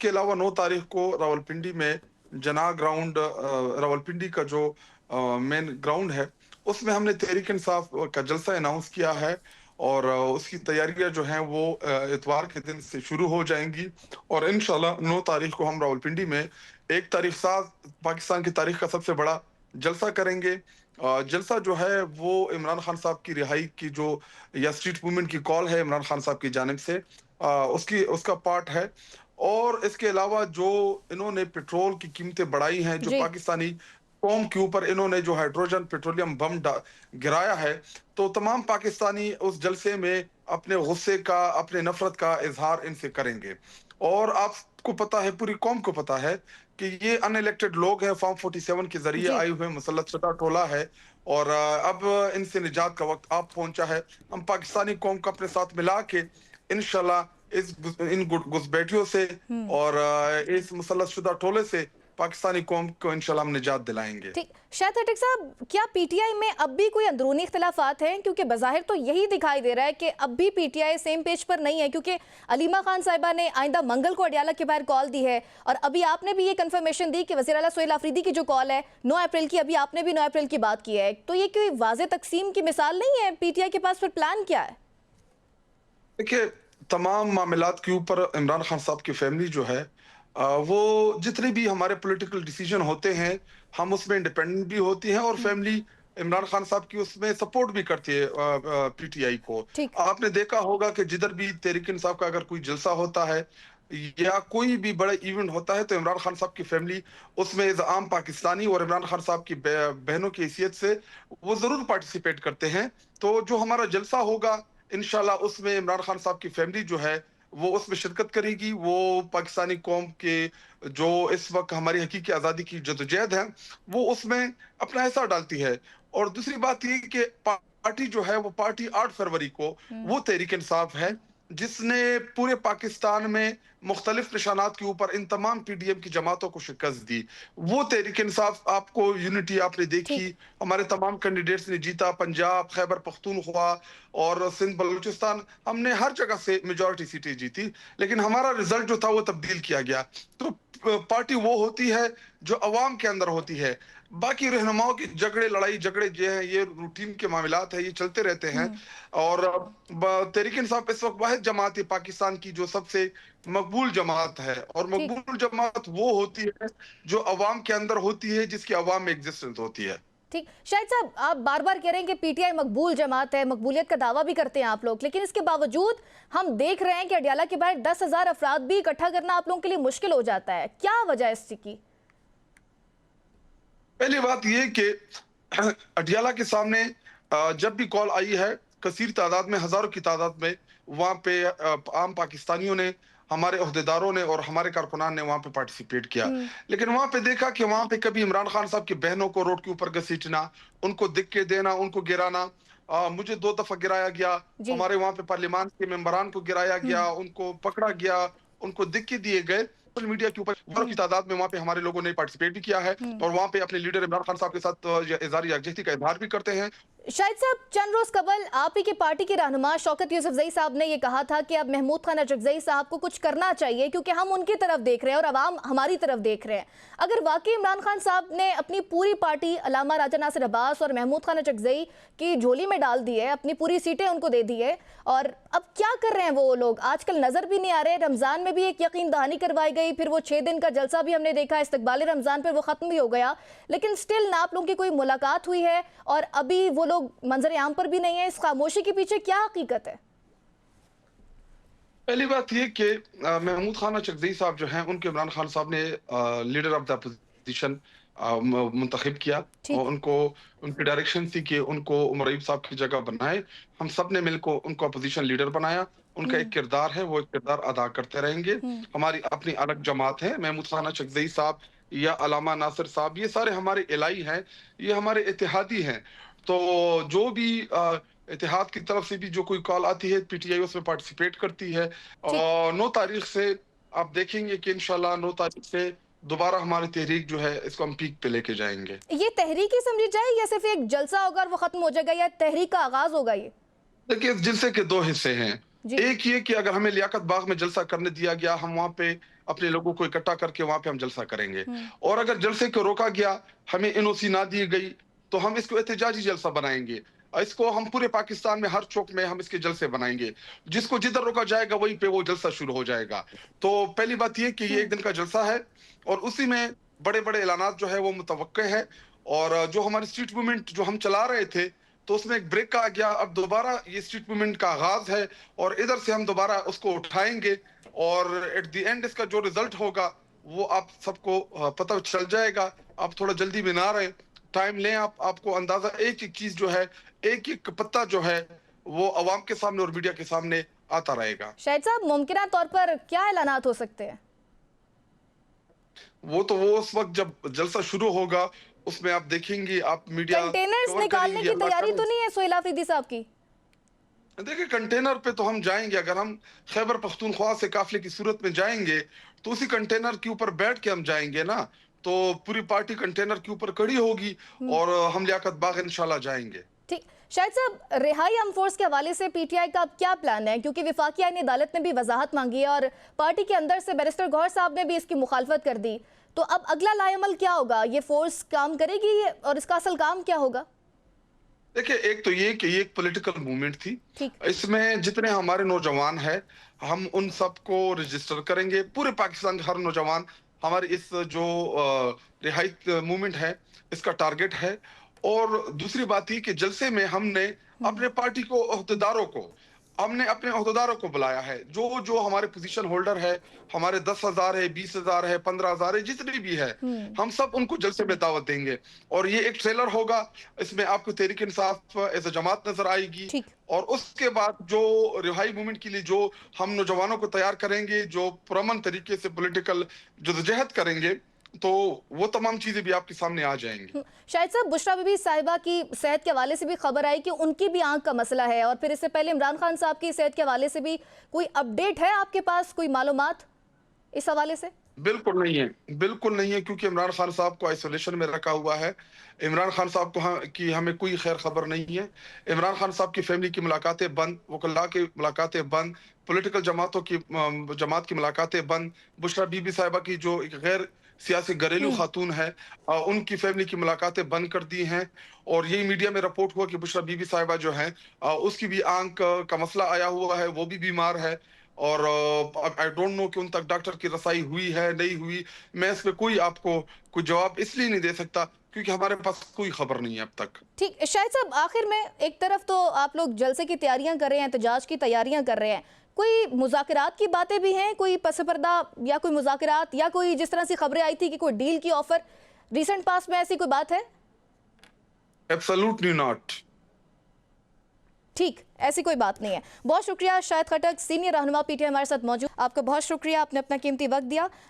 के अलावा 9 तारीख को रावलपिंडी में जना ग्राउंड रावलपिंडी का जो मेन ग्राउंड है, उसमें हमने तहरीक इंसाफ का जलसा अनाउंस किया है और उसकी तैयारियां जो हैं वो इतवार के दिन से शुरू हो जाएंगी और इंशाल्लाह 9 तारीख को हम रावलपिंडी में 1 तारीख साथ पाकिस्तान की तारीख का सबसे बड़ा जलसा करेंगे। जलसा जो है वो इमरान खान साहब की रिहाई की जो या स्ट्रीट मूवमेंट की कॉल है इमरान खान साहब की जानिब से, उसकी उसका पार्ट है। और इसके अलावा जो इन्होंने पेट्रोल की कीमतें बढ़ाई हैं, जो जी। पाकिस्तानी कौम के ऊपर इन्होंने जो हाइड्रोजन पेट्रोलियम बम गिराया है, तो तमाम पाकिस्तानी उस जलसे में अपने गुस्से का, अपने नफरत का इजहार इनसे करेंगे। और आपको पता है, पूरी कौम को पता है कि ये अनइलेक्टेड लोग हैं, फॉर्म 47 के जरिए जी। आए हुए मुसल्लत शता टोला है और अब इनसे निजात का वक्त आप पहुंचा है। हम पाकिस्तानी कौम को अपने साथ मिला के इंशाल्लाह इन घुसपैठियों से हम्म। और इस मुसल्लत शुदा टोले से पाकिस्तानी कौम को इंशाल्लाह हम निजात दिलाएंगे। ठीक। शाहिद खट्टिक साहब, क्या पीटीआई में अब भी कोई अंदरूनी इख्तिलाफात हैं? क्योंकि बज़ाहिर तो यही दिखाई दे रहा है कि अब भी पीटीआई सेम पेज पर नहीं है, क्योंकि अलीमा खान साहिबा ने आइंदा मंगल को अडियाला के बाहर कॉल दी है और अभी आपने भी ये कंफर्मेशन दी कि वज़ीर आला सोहेल आफरीदी की जो कॉल है 9 अप्रैल की, अभी आपने भी 9 अप्रैल की बात की है, तो ये कोई वाज़े तकसीम की मिसाल नहीं है? पीटीआई के पास फिर प्लान क्या है? देखिए, तमाम मामलात के ऊपर इमरान खान साहब की फैमिली जो है, वो जितने भी हमारे पॉलिटिकल डिसीजन होते हैं, हम उसमें इंडिपेंडेंट भी होती हैं और फैमिली इमरान खान साहब की उसमें सपोर्ट भी करती है पीटीआई को। ठीक। आपने देखा होगा कि जिधर भी तहरीक इंसाफ का अगर कोई जलसा होता है या कोई भी बड़ा इवेंट होता है, तो इमरान खान साहब की फैमिली उसमें एज आम पाकिस्तानी और इमरान खान साहब की बहनों की हैसियत से वो जरूर पार्टिसिपेट करते हैं। तो जो हमारा जलसा होगा इंशाल्लाह, उसमें इमरान खान साहब की फैमिली जो है वो उसमें शिरकत करेगी। वो पाकिस्तानी कौम के जो इस वक्त हमारी हकीकी आज़ादी की जदोजहद है, वो उसमें अपना हिस्सा डालती है। और दूसरी बात ये कि पार्टी जो है वो पार्टी 8 फरवरी को वो तहरीक इंसाफ है जिसने पूरे पाकिस्तान में मुख्तलिफ निशानात के ऊपर इन तमाम पीडीएम की जमातों को शिकस्त दी। वो तहरीक इंसाफ, आपको यूनिटी आपने देखी, ठीक। हमारे तमाम कैंडिडेट्स ने जीता, पंजाब, खैबर पख्तूनख्वा और सिंध बलूचिस्तान, हमने हर जगह से मेजॉरिटी सीटें जीती, लेकिन हमारा रिजल्ट जो था वो तब्दील किया गया। तो पार्टी वो होती है जो अवाम के अंदर होती है। बाकी रहनुमाओं की झगड़े, लड़ाई झगड़े जो है, ये रूटीन के मामलात है, ये चलते रहते हैं। और तहरीक इंसाफ इस वक्त वाहिद जमात है पाकिस्तान की जो सबसे मकबूल जमात है, और ठीक। मकबूल जमात वो होती है जो अवाम के अंदर होती है, जिसकी अवाम में एग्जिस्टेंस होती है। ठीक। शाहिद साहब, आप बार बार कह रहे हैं कि पीटीआई मकबूल जमात है, मकबूलियत का दावा भी करते हैं आप लोग, लेकिन इसके बावजूद हम देख रहे हैं कि अडियाला के बाहर 10,000 अफराद भी इकट्ठा करना आप लोगों के लिए मुश्किल हो जाता है। क्या वजह है इसकी? पहली बात ये कि अडियाला के सामने जब भी कॉल आई है, कसीर तादाद में, हजारों की तादाद में वहां पे आम पाकिस्तानियों ने, हमारे अहदेदारों ने और हमारे कारकुनान ने वहां पे पार्टिसिपेट किया। लेकिन वहां पे देखा कि वहां पे कभी इमरान खान साहब की बहनों को रोड के ऊपर घसीटना, उनको दिख के देना, उनको गिराना, मुझे 2 दफा गिराया गया, जी। हमारे वहां पे पार्लियामान के मेंबरान को गिराया गया, उनको पकड़ा गया, उनको दिख के दिए गए। सोशल मीडिया के ऊपर हजारों की तादाद में वहां पे हमारे लोगों ने पार्टिसिपेट भी किया है और वहां पे अपने लीडर इमरान खान साहब के साथ इज़हार यकजहती का इजहार भी करते हैं। शाहिद साहब, चंद रोज कबल आप ही की पार्टी के रहनुमा शौकत यूसुफजई साहब ने यह कहा था कि अब महमूद खान अचकजई साहब को कुछ करना चाहिए, क्योंकि हम उनकी तरफ देख रहे हैं और अवाम हमारी तरफ देख रहे हैं। अगर वाकई इमरान खान साहब ने अपनी पूरी पार्टी अल्लामा राजा नासिर अब्बास और महमूद खान अचकजई की झोली में डाल दी है, अपनी पूरी सीटें उनको दे दी है, और अब क्या कर रहे हैं वो लोग? आजकल नजर भी नहीं आ रहे। रमजान में भी एक यकीन दहानी करवाई गई, फिर वो 6 दिन का जलसा भी हमने देखा, इस्तकबाल रमजान पर वो खत्म भी हो गया, लेकिन स्टिल ना आप लोगों की कोई मुलाकात हुई है और अभी वो लोग मंजर आम पर भी नहीं है। इस खामोशी के पीछे क्या हकीकत है? पहली बात ये कि महमूद खान अचकजई साहब जो हैं, उनको इमरान खान साहब ने लीडर ऑफ द अपोजिशन मुंतखब किया और ठीक। उनको, उनकी डायरेक्शन थी कि उनको उमर अयूब साहब की जगह बनाए। हम सब ने मिलकर उनको अपोजिशन लीडर बनाया। उनका एक किरदार है, वो एक किरदार अदा करते रहेंगे। हमारी अपनी अलग जमात है, महमूद खान अचकजई साहब या अलामा नासिर साहब, ये सारे हमारे इलाई हैं, ये हमारे इत्तेहादी हैं। तो जो भी इत्तेहाद की तरफ से भी जो कोई कॉल आती है, पीटीआई उसमें पार्टिसिपेट करती है। ठीक। और 9 तारीख से आप देखेंगे कि इंशाल्लाह 9 तारीख से दोबारा हमारी तहरीक जो है, इसको हम पीक पे लेके जाएंगे। ये तहरीक ही समझी जाए या सिर्फ एक जलसा होगा और वो खत्म हो जाएगा, या तहरीक का आगाज होगा ये? देखिए, इस जलसे के 2 हिस्से हैं। जी। एक ये कि अगर हमें लियाकत बाग में जलसा करने दिया गया, हम वहां पे अपने लोगों को इकट्ठा करके वहां पे हम जलसा करेंगे। और अगर जलसे को रोका गया, हमें एनओसी ना दी गई, तो हम इसको एहतजाजी जलसा बनाएंगे। इसको हम पूरे पाकिस्तान में हर चौक में हम इसके जलसे बनाएंगे। जिसको जिधर रोका जाएगा वहीं पे वो जलसा शुरू हो जाएगा। तो पहली बात ये कि ये एक दिन का जलसा है और उसी में बड़े बड़े ऐलानात जो है वो मुतवक्के है। और जो हमारी स्ट्रीट मूवमेंट जो हम चला रहे थे, तो उसमें एक ब्रेक आ गया। अब दोबारा ये स्ट्रीट मूवमेंट का आगाज है और इधर से हम दोबारा उसको उठाएंगे और एट द एंड इसका जो रिजल्ट होगा वो आप सबको पता चल जाएगा। आप थोड़ा जल्दी में ना रहें, टाइम लें। आपको अंदाजा एक एक चीज जो है, एक एक पत्ता जो है वो अवाम के सामने और मीडिया के सामने आता रहेगा। शाहिद साहब, मुमकिन तौर पर क्या ऐलानात हो सकते हैं? वो उस वक्त जब जलसा शुरू होगा उसमें आप देखेंगे, आप मीडिया कंटेनर्स निकालने की तैयारी तो नहीं है सोहेल आफरीदी साहब की? देखिए, कंटेनर पे तो हम जाएंगे। अगर हम खैबर पख्तूनख्वा से काफिले की सूरत में जाएंगे तो उसी कंटेनर के ऊपर बैठ के हम जाएंगे ना। तो पूरी पार्टी कंटेनर के ऊपर खड़ी होगी और हम लियाकत बाग इंशाल्लाह जाएंगे। ठीक। शाहिद साहब, रिहाई आर्म फोर्स के हवाले से पीटीआई का अब क्या प्लान है? क्योंकि विफाकी आईनी अदालत ने भी वजाहत मांगी है और पार्टी के अंदर से बैरिस्टर गौहर साहब ने भी इसकी मुखालफत कर दी। तो अब अगला लाएमल क्या होगा? ये फोर्स काम करेगी और इसका असल काम क्या होगा? देखिए, एक तो ये कि ये एक पॉलिटिकल मूवमेंट थी। ठीक। इसमें जितने हमारे नौजवान हैं हम उन सबको रजिस्टर करेंगे। पूरे पाकिस्तान के हर नौजवान हमारी इस जो रिहाई मूवमेंट है इसका टारगेट है। और दूसरी बात ही कि जलसे में हमने अपने पार्टी को अहदेदारों को बुलाया है। जो जो हमारे पोजीशन होल्डर है, हमारे 10,000 है, 20,000 है, 15,000 है, जितनी भी है, हम सब उनको जलसे में दावत देंगे। और ये एक ट्रेलर होगा, इसमें आपको तहरीक इंसाफ एज अ जमात नजर आएगी। और उसके बाद जो रिहाई मूवमेंट के लिए जो हम नौजवानों को तैयार करेंगे, जो पुरअमन तरीके से पॉलिटिकल जदोजहद करेंगे, तो वो तमाम चीजें भी आपके सामने आ जाएंगी। शाहिद साहब, बुशरा बीबी साहिबा की सेहत के हवाले से भी खबर आई कि उनकी भी आंख का मसला है और फिर इससे पहले इमरान खान साहब की सेहत के हवाले से भी कोई अपडेट है आपके पास, कोई मालूमात इस हवाले से? बिल्कुल नहीं है, बिल्कुल नहीं है, क्योंकि इमरान खान साहब को आइसोलेशन में रखा हुआ है। इमरान खान साहब को की हमें कोई खैर खबर नहीं है। इमरान खान साहब की फैमिली की मुलाकातें बंद, वकला की मुलाकातें बंद, पॉलिटिकल जमात की मुलाकातें बंद। बुशरा बीबी साहिबा की जो एक गैर सियासी घरेलू खातून है, उनकी फैमिली की मुलाकातें बंद कर दी हैं। और यही मीडिया में रिपोर्ट हुआ कि बुशरा बीबी साहिबा जो है उसकी भी आंख का मसला आया हुआ है, वो भी बीमार है। और आई डोंट नो कि उन तक डॉक्टर की रसाई हुई है नहीं हुई। मैं इस पे कोई आपको कोई जवाब इसलिए नहीं दे सकता क्योंकि हमारे पास कोई खबर नहीं है अब तक। ठीक। शाहिद साहब, आखिर में एक तरफ तो आप लोग जलसे की तैयारियां कर रहे हैं, एहतजाज की तैयारियां कर रहे हैं, कोई मुज़ाकरात की बातें भी हैं, कोई पस पर्दा या कोई मुज़ाकरात या कोई जिस तरह से खबरें आई थी कि कोई डील की ऑफर रिसेंट पास में, ऐसी कोई बात है? Absolutely not. ठीक, ऐसी कोई बात नहीं है। बहुत शुक्रिया शाहिद खटक, सीनियर रहनुमा पीटीआई हमारे साथ मौजूद। आपका बहुत शुक्रिया, आपने अपना कीमती वक्त दिया।